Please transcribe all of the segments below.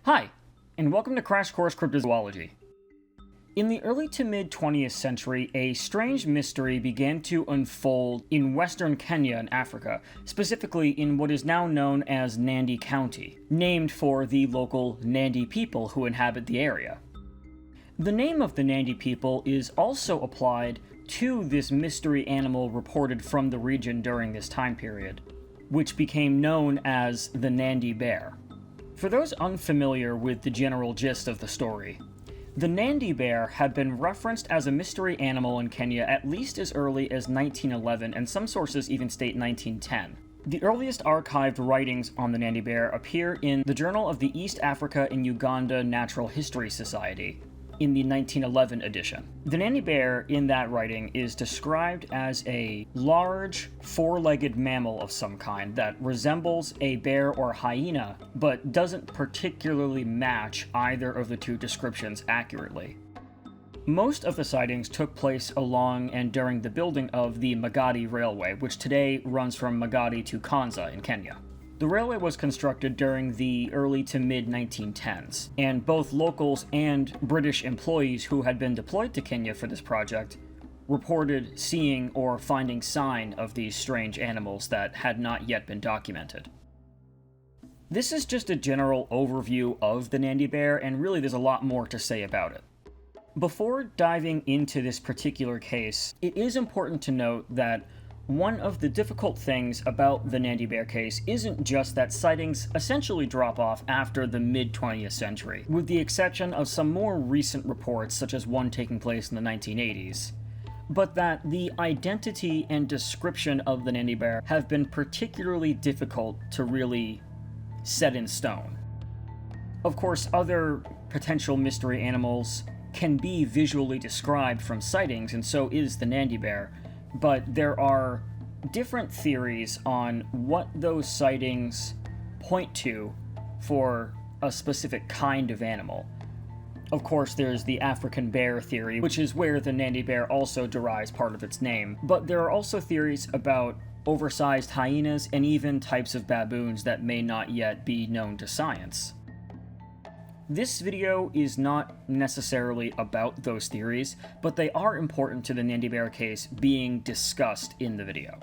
Hi, and welcome to Crash Course Cryptozoology. In the early to mid-20th century, a strange mystery began to unfold in western Kenya and Africa, specifically in what is now known as Nandi County, named for the local Nandi people who inhabit the area. The name of the Nandi people is also applied to this mystery animal reported from the region during this time period, which became known as the Nandi Bear. For those unfamiliar with the general gist of the story, the Nandi Bear had been referenced as a mystery animal in Kenya at least as early as 1911, and some sources even state 1910. The earliest archived writings on the Nandi Bear appear in the Journal of the East Africa and Uganda Natural History Society, in the 1911 edition. The Nandi Bear in that writing is described as a large, four-legged mammal of some kind that resembles a bear or hyena, but doesn't particularly match either of the two descriptions accurately. Most of the sightings took place along and during the building of the Magadi Railway, which today runs from Magadi to Kanza in Kenya. The railway was constructed during the early to mid-1910s, and both locals and British employees who had been deployed to Kenya for this project reported seeing or finding sign of these strange animals that had not yet been documented. This is just a general overview of the Nandi Bear, and really there's a lot more to say about it. Before diving into this particular case, it is important to note that one of the difficult things about the Nandi Bear case isn't just that sightings essentially drop off after the mid-20th century, with the exception of some more recent reports such as one taking place in the 1980s, but that the identity and description of the Nandi Bear have been particularly difficult to really set in stone. Of course, other potential mystery animals can be visually described from sightings, and so is the Nandi Bear, but there are different theories on what those sightings point to for a specific kind of animal. Of course, there's the African bear theory, which is where the Nandi Bear also derives part of its name, but there are also theories about oversized hyenas and even types of baboons that may not yet be known to science. This video is not necessarily about those theories, but they are important to the Nandi Bear case being discussed in the video.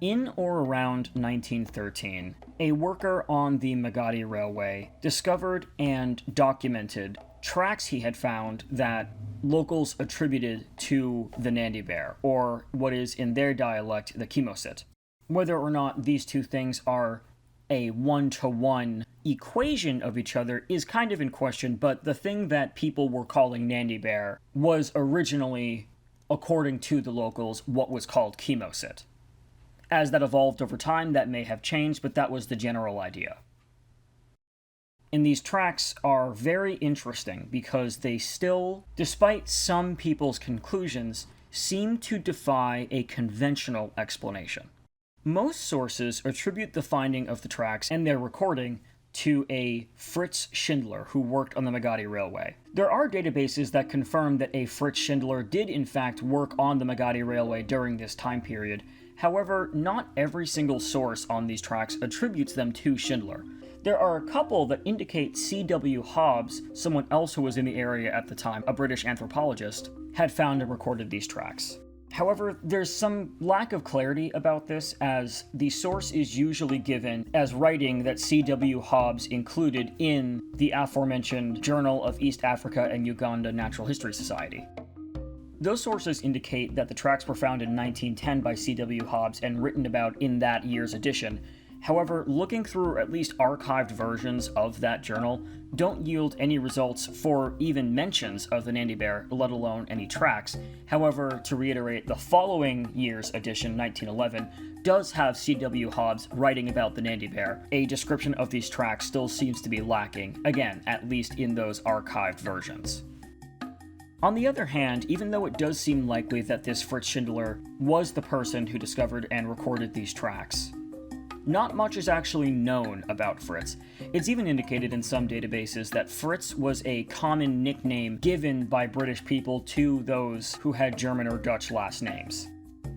In or around 1913, a worker on the Magadi Railway discovered and documented tracks he had found that locals attributed to the Nandi Bear, or what is in their dialect the chemosit. Whether or not these two things are a one-to-one equation of each other is kind of in question, but the thing that people were calling Nandi Bear was originally, according to the locals, what was called chemosit. As that evolved over time, that may have changed, but that was the general idea. And these tracks are very interesting because they still, despite some people's conclusions, seem to defy a conventional explanation. Most sources attribute the finding of the tracks and their recording to a Fritz Schindler who worked on the Magadi Railway. There are databases that confirm that a Fritz Schindler did in fact work on the Magadi Railway during this time period. However, not every single source on these tracks attributes them to Schindler. There are a couple that indicate C.W. Hobbs, someone else who was in the area at the time, a British anthropologist, had found and recorded these tracks. However, there's some lack of clarity about this, as the source is usually given as writing that C.W. Hobbs included in the aforementioned Journal of East Africa and Uganda Natural History Society. Those sources indicate that the tracks were found in 1910 by C.W. Hobbs and written about in that year's edition. However, looking through at least archived versions of that journal don't yield any results for even mentions of the Nandi Bear, let alone any tracks. However, to reiterate, the following year's edition, 1911, does have C.W. Hobbs writing about the Nandi Bear. A description of these tracks still seems to be lacking, again, at least in those archived versions. On the other hand, even though it does seem likely that this Fritz Schindler was the person who discovered and recorded these tracks, not much is actually known about Fritz. It's even indicated in some databases that Fritz was a common nickname given by British people to those who had German or Dutch last names.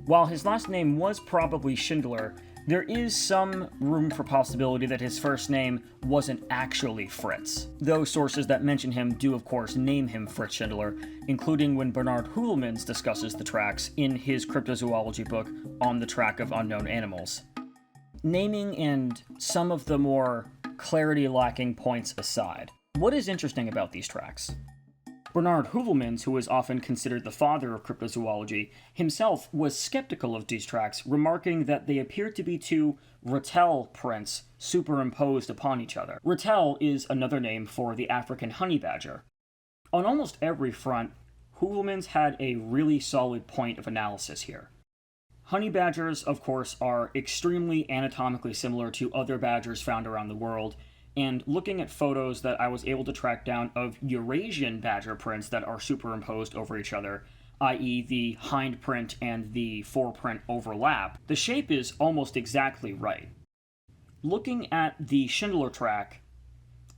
While his last name was probably Schindler, There is some room for possibility that his first name wasn't actually Fritz, though sources that mention him do of course name him Fritz Schindler, including when Bernard Heuvelmans discusses the tracks in his cryptozoology book On the Track of Unknown Animals. Naming and some of the more clarity-lacking points aside, what is interesting about these tracks? Bernard Heuvelmans, who is often considered the father of cryptozoology, himself was skeptical of these tracks, remarking that they appeared to be two Ratel prints superimposed upon each other. Ratel is another name for the African honey badger. On almost every front, Heuvelmans had a really solid point of analysis here. Honey badgers, of course, are extremely anatomically similar to other badgers found around the world, and looking at photos that I was able to track down of Eurasian badger prints that are superimposed over each other, i.e. the hind print and the foreprint overlap, the shape is almost exactly right. Looking at the Schindler track,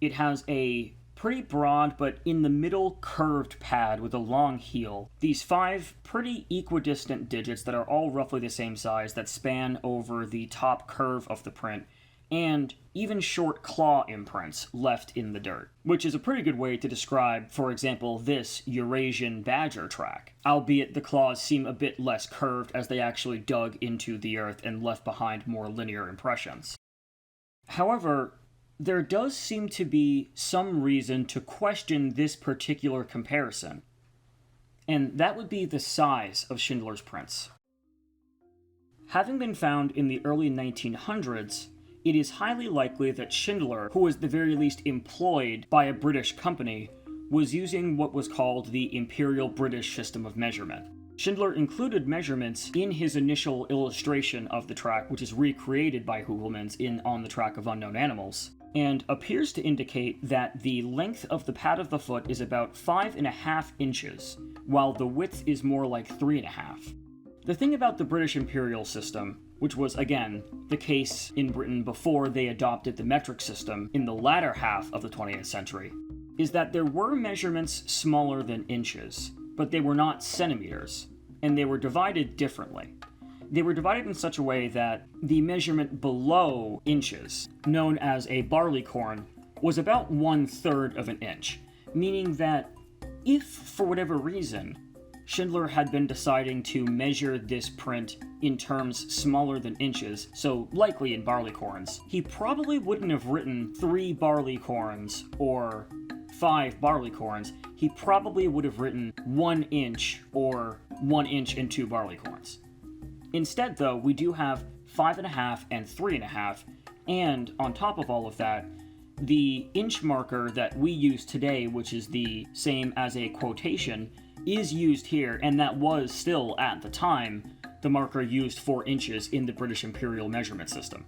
it has a pretty broad but in the middle curved pad with a long heel. These 5 pretty equidistant digits that are all roughly the same size that span over the top curve of the print, and even short claw imprints left in the dirt, which is a pretty good way to describe, for example, this Eurasian badger track, albeit the claws seem a bit less curved as they actually dug into the earth and left behind more linear impressions. However, there does seem to be some reason to question this particular comparison, and that would be the size of Schindler's prints. Having been found in the early 1900s, it is highly likely that Schindler, who was at the very least employed by a British company, was using what was called the Imperial British System of Measurement. Schindler included measurements in his initial illustration of the track, which is recreated by Heuvelmans in On the Track of Unknown Animals, and appears to indicate that the length of the pad of the foot is about 5.5 inches, while the width is more like 3.5. The thing about the British imperial system, which was, again, the case in Britain before they adopted the metric system in the latter half of the 20th century, is that there were measurements smaller than inches, but they were not centimeters, and they were divided differently. They were divided in such a way that the measurement below inches, known as a barleycorn, was about 1/3 of an inch, meaning that if, for whatever reason, Schindler had been deciding to measure this print in terms smaller than inches, so likely in barleycorns, he probably wouldn't have written 3 barleycorns or 5 barleycorns. He probably would have written 1 inch or 1 inch and 2 barleycorns. Instead, though, we do have 5.5 and 3.5, and on top of all of that, the inch marker that we use today, which is the same as a quotation, is used here, and that was still, at the time, the marker used for inches in the British imperial measurement system.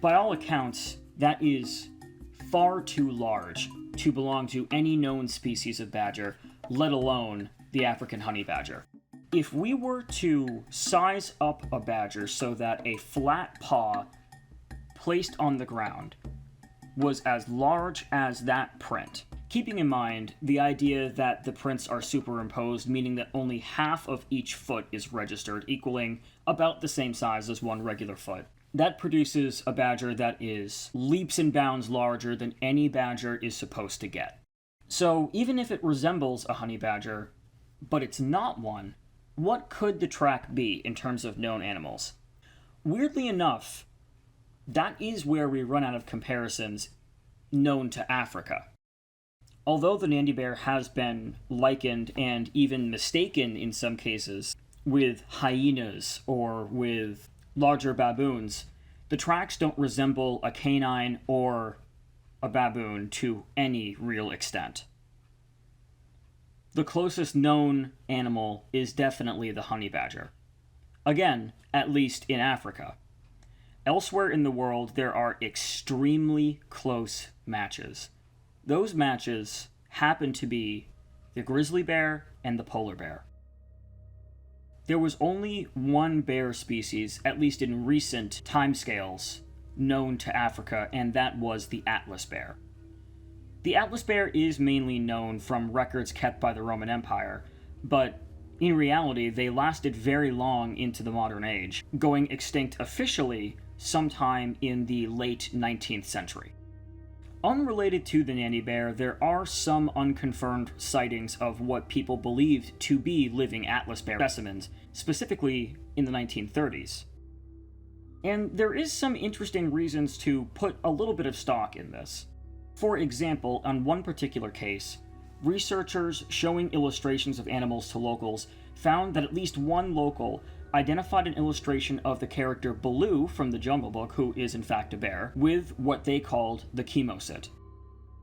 By all accounts, that is far too large to belong to any known species of badger, let alone the African honey badger. If we were to size up a badger so that a flat paw placed on the ground was as large as that print, keeping in mind the idea that the prints are superimposed, meaning that only half of each foot is registered, equaling about the same size as one regular foot. That produces a badger that is leaps and bounds larger than any badger is supposed to get. So even if it resembles a honey badger, but it's not one, what could the track be in terms of known animals? Weirdly enough, that is where we run out of comparisons known to Africa. Although the Nandi Bear has been likened and even mistaken in some cases with hyenas or with larger baboons, the tracks don't resemble a canine or a baboon to any real extent. The closest known animal is definitely the honey badger. Again, at least in Africa. Elsewhere in the world, there are extremely close matches. Those matches happen to be the grizzly bear and the polar bear. There was only one bear species, at least in recent timescales, known to Africa, and that was the Atlas bear. The Atlas bear is mainly known from records kept by the Roman Empire, but In reality, they lasted very long into the modern age, going extinct officially sometime in the late 19th century. Unrelated to the Nandi Bear, there are some unconfirmed sightings of what people believed to be living Atlas bear specimens, specifically in the 1930s. And there is some interesting reasons to put a little bit of stock in this. For example, on one particular case, researchers showing illustrations of animals to locals found that at least one local identified an illustration of the character Baloo from the Jungle Book, who is in fact a bear, with what they called the chemosit.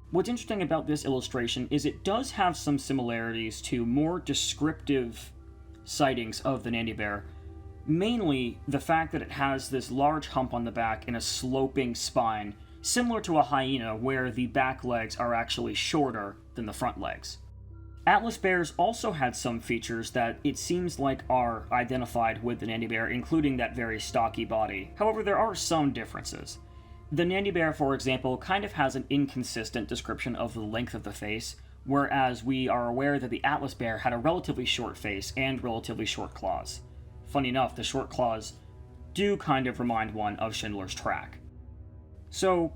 What's interesting about this illustration is it does have some similarities to more descriptive sightings of the Nandi Bear, mainly the fact that it has this large hump on the back and a sloping spine, similar to a hyena where the back legs are actually shorter than the front legs. Atlas bears also had some features that it seems like are identified with the Nandi Bear, including that very stocky body. However, there are some differences. The Nandi Bear, for example, kind of has an inconsistent description of the length of the face, whereas we are aware that the Atlas bear had a relatively short face and relatively short claws. Funny enough, the short claws do kind of remind one of Schindler's track. So,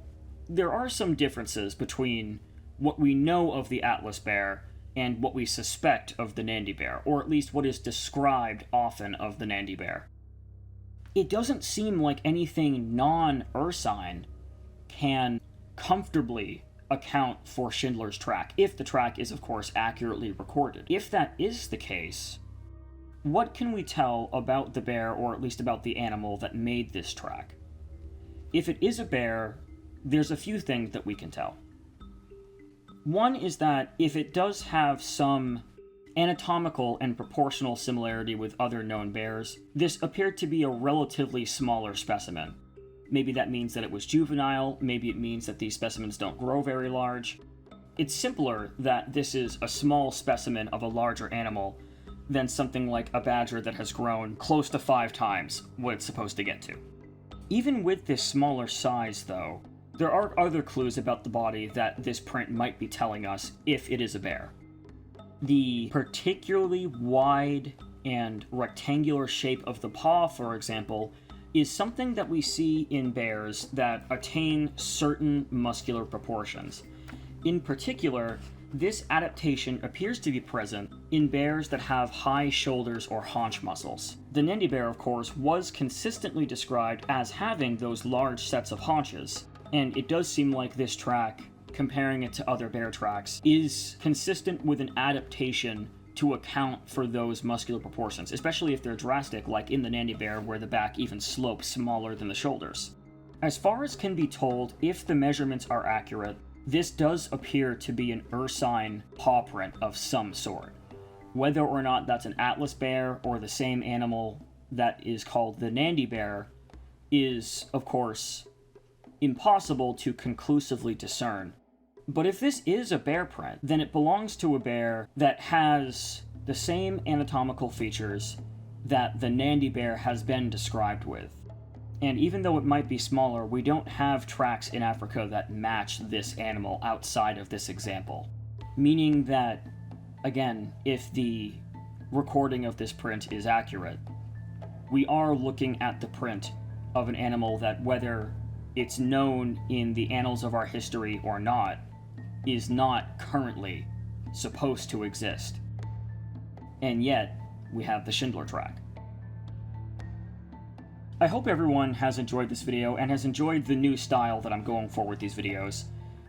there are some differences between what we know of the Atlas bear and what we suspect of the Nandi Bear, or at least what is described often of the Nandi Bear. It doesn't seem like anything non-ursine can comfortably account for Schindler's track, if the track is, of course, accurately recorded. If that is the case, what can we tell about the bear, or at least about the animal that made this track? If it is a bear, there's a few things that we can tell. One is that if it does have some anatomical and proportional similarity with other known bears, this appeared to be a relatively smaller specimen. Maybe that means that it was juvenile, maybe it means that these specimens don't grow very large. It's simpler that this is a small specimen of a larger animal than something like a badger that has grown close to 5 times what it's supposed to get to. Even with this smaller size, though, there are other clues about the body that this print might be telling us if it is a bear. The particularly wide and rectangular shape of the paw, for example, is something that we see in bears that attain certain muscular proportions. In particular, this adaptation appears to be present in bears that have high shoulders or haunch muscles. The Nandi Bear, of course, was consistently described as having those large sets of haunches, and it does seem like this track, comparing it to other bear tracks, is consistent with an adaptation to account for those muscular proportions, especially if they're drastic, like in the Nandi Bear, where the back even slopes smaller than the shoulders. As far as can be told, if the measurements are accurate, this does appear to be an ursine paw print of some sort. Whether or not that's an Atlas bear or the same animal that is called the Nandi Bear is, of course, impossible to conclusively discern. But if this is a bear print, then it belongs to a bear that has the same anatomical features that the Nandi Bear has been described with. And even though it might be smaller, we don't have tracks in Africa that match this animal outside of this example. Meaning that, again, if the recording of this print is accurate, we are looking at the print of an animal that, whether it's known in the annals of our history or not, is not currently supposed to exist. And yet, we have the Schindler track. I hope everyone has enjoyed this video and has enjoyed the new style that I'm going for with these videos.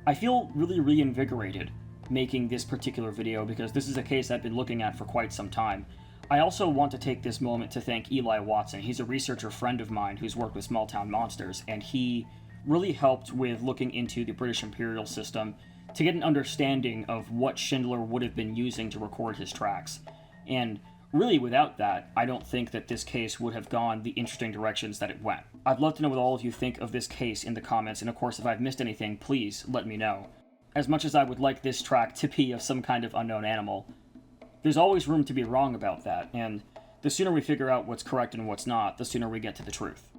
I feel really reinvigorated making this particular video because this is a case I've been looking at for quite some time. I also want to take this moment to thank Eli Watson. He's a researcher friend of mine who's worked with small town monsters, and he really helped with looking into the British imperial system to get an understanding of what Schindler would have been using to record his tracks. And really, without that, I don't think that this case would have gone the interesting directions that it went. I'd love to know what all of you think of this case in the comments, and of course, if I've missed anything, please let me know. As much as I would like this track to be of some kind of unknown animal, there's always room to be wrong about that, and the sooner we figure out what's correct and what's not, the sooner we get to the truth.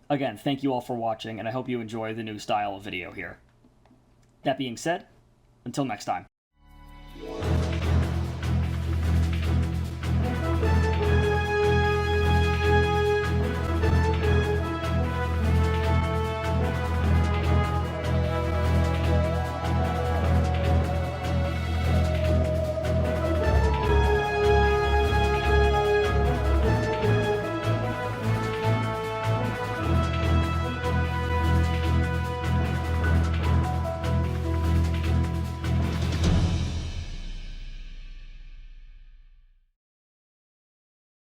Again, thank you all for watching, and I hope you enjoy the new style of video here. That being said, until next time.